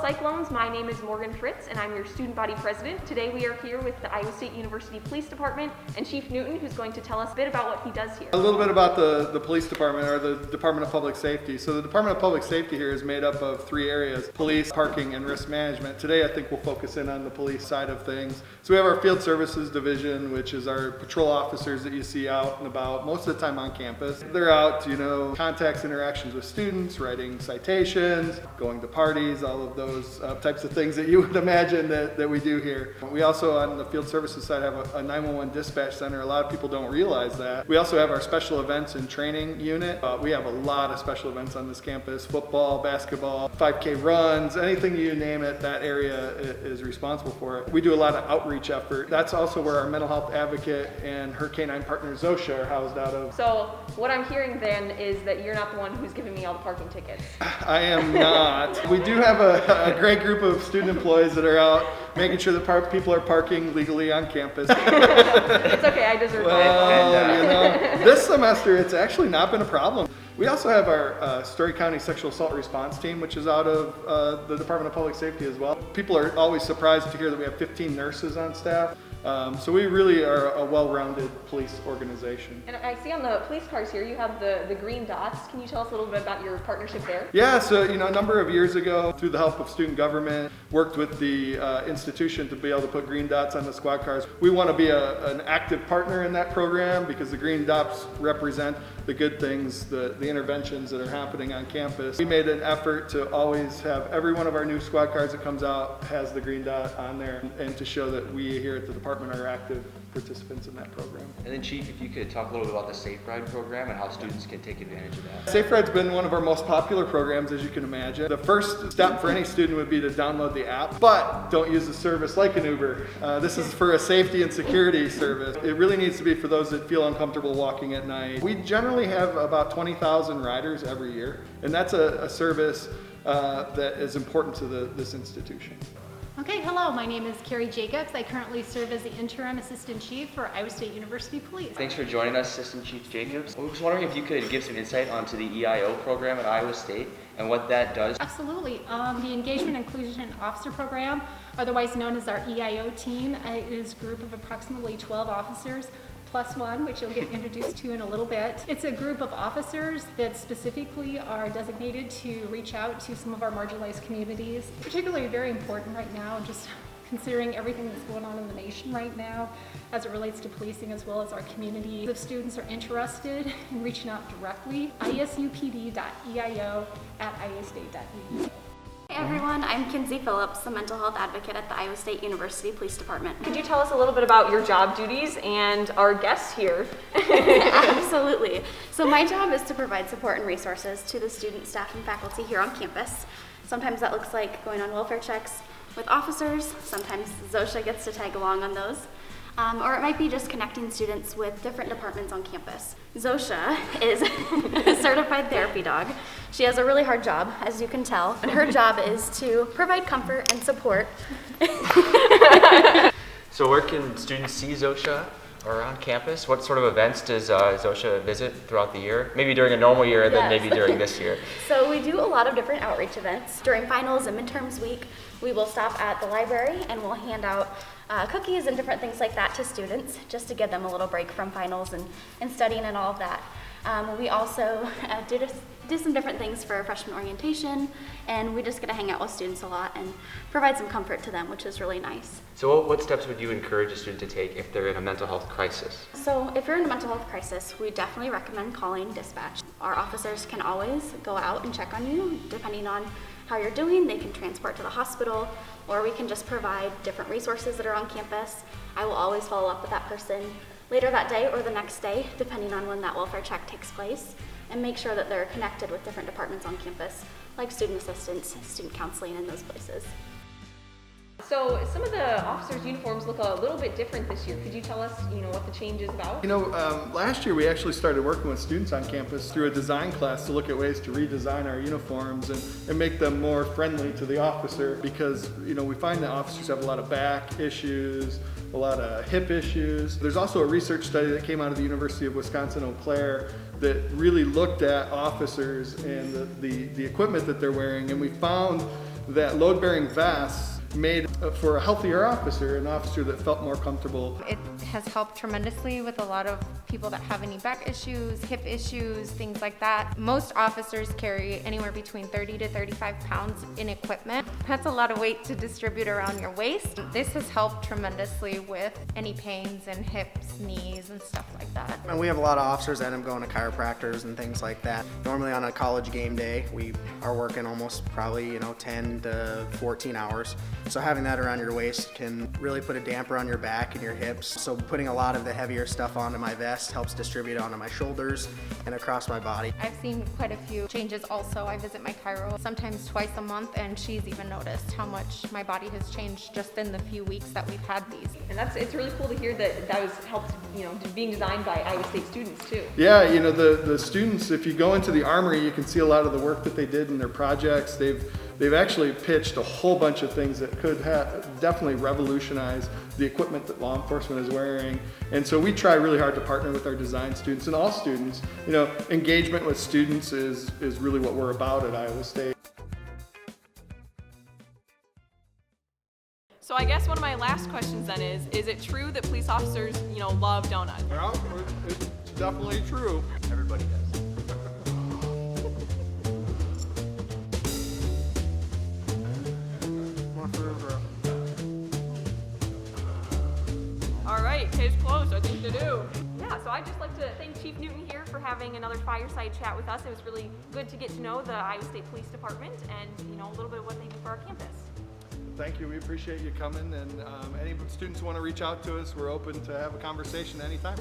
Cyclones. My name is Morgan Fritz, and I'm your student body president. Today we are here with the Iowa State University Police Department and Chief Newton, who's going to tell us a bit about what he does here. A little bit about the police department, or the Department of Public Safety. So the Department of Public Safety here is made up of three areas: police, parking, and risk management. Today I think we'll focus in on the police side of things. So we have our Field Services Division, which is our patrol officers that you see out and about most of the time on campus. They're out, contacts, interactions with students, writing citations, going to parties, all of those types of things that you would imagine that we do here. We also, on the Field Services side, have a 911 dispatch center. A lot of people don't realize that. We also have our special events and training unit. We have a lot of special events on this campus: football, basketball, 5K runs, anything you name it, that area is responsible for it. We do a lot of outreach effort. That's also where our mental health advocate and her canine partner Zosha are housed out of. So what I'm hearing then is that you're not the one who's giving me all the parking tickets. I am not. We do have a great group of student employees that are out making sure that people are parking legally on campus. It's okay, I deserve it. This semester it's actually not been a problem. We also have our Story County Sexual Assault Response Team, which is out of the Department of Public Safety as well. People are always surprised to hear that we have 15 nurses on staff. So we really are a well-rounded police organization. And I see on the police cars here, you have the green dots. Can you tell us a little bit about your partnership there? Yeah, so a number of years ago, through the help of student government, worked with the institution to be able to put green dots on the squad cars. We want to be an active partner in that program because the green dots represent the good things, the interventions that are happening on campus. We made an effort to always have every one of our new squad cars that comes out has the green dot on there, and to show that we here at the department are active participants in that program. And then Chief, if you could talk a little bit about the Safe Ride program and how students can take advantage of that. Safe Ride's been one of our most popular programs, as you can imagine. The first step for any student would be to download the app, but don't use the service like an Uber. This is for a safety and security service. It really needs to be for those that feel uncomfortable walking at night. We generally have about 20,000 riders every year, and that's a service that is important to this institution. Okay, hello, my name is Carrie Jacobs. I currently serve as the Interim Assistant Chief for Iowa State University Police. Thanks for joining us, Assistant Chief Jacobs. I was wondering if you could give some insight onto the EIO program at Iowa State and what that does. Absolutely. The Engagement Inclusion Officer Program, otherwise known as our EIO team, is a group of approximately 12 officers plus one, which you'll get introduced to in a little bit. It's a group of officers that specifically are designated to reach out to some of our marginalized communities, particularly very important right now, just considering everything that's going on in the nation right now as it relates to policing as well as our community. If students are interested in reaching out directly, isupd.eio@iostate.edu. Hey everyone, I'm Kinsey Phillips, the mental health advocate at the Iowa State University Police Department. Could you tell us a little bit about your job duties and our guests here? Absolutely. So my job is to provide support and resources to the student, staff, and faculty here on campus. Sometimes that looks like going on welfare checks with officers. Sometimes Zosha gets to tag along on those. Or it might be just connecting students with different departments on campus. Zosha is a certified therapy dog. She has a really hard job, as you can tell, and her job is to provide comfort and support. So where can students see Zosha around campus? What sort of events does Zosha visit throughout the year? Maybe during a normal year, and then maybe during this year. So we do a lot of different outreach events. During finals and midterms week, we will stop at the library and we'll hand out cookies and different things like that to students, just to give them a little break from finals and studying and all of that. We also do some different things for freshman orientation, and we just get to hang out with students a lot and provide some comfort to them, which is really nice. So what steps would you encourage a student to take if they're in a mental health crisis? So if you're in a mental health crisis, we definitely recommend calling dispatch. Our officers can always go out and check on you, depending on how you're doing. They can transport to the hospital, or we can just provide different resources that are on campus. I will always follow up with that person later that day or the next day, depending on when that welfare check takes place, and make sure that they're connected with different departments on campus, like student assistance, student counseling, and those places. So some of the officers' uniforms look a little bit different this year. Could you tell us, what the change is about? Last year we actually started working with students on campus through a design class to look at ways to redesign our uniforms and make them more friendly to the officer, because, we find that officers have a lot of back issues, a lot of hip issues. There's also a research study that came out of the University of Wisconsin-Eau Claire that really looked at officers and the equipment that they're wearing, and we found that load-bearing vests made for a healthier officer, an officer that felt more comfortable. It has helped tremendously with a lot of people that have any back issues, hip issues, things like that. Most officers carry anywhere between 30 to 35 pounds in equipment. That's a lot of weight to distribute around your waist. This has helped tremendously with any pains in hips, knees, and stuff like that. And we have a lot of officers that end up going to chiropractors and things like that. Normally on a college game day, we are working almost probably 10 to 14 hours. So having that around your waist can really put a damper on your back and your hips. So putting a lot of the heavier stuff onto my vest helps distribute onto my shoulders and across my body. I've seen quite a few changes also. I visit my chiro sometimes twice a month, and she's even noticed how much my body has changed just in the few weeks that we've had these. And it's really cool to hear that was helped, being designed by Iowa State students too. Yeah, the students, if you go into the armory, you can see a lot of the work that they did in their projects. They've actually pitched a whole bunch of things that could definitely revolutionize the equipment that law enforcement is wearing. And so we try really hard to partner with our design students and all students. Engagement with students is really what we're about at Iowa State. So I guess one of my last questions then is it true that police officers, love donuts? Well, it's definitely true. Everybody does. All right, case closed, I think to do. Yeah, so I'd just like to thank Chief Newton here for having another fireside chat with us. It was really good to get to know the Iowa State Police Department and, a little bit of what they do for our campus. Thank you, we appreciate you coming, and any students who want to reach out to us, we're open to have a conversation anytime.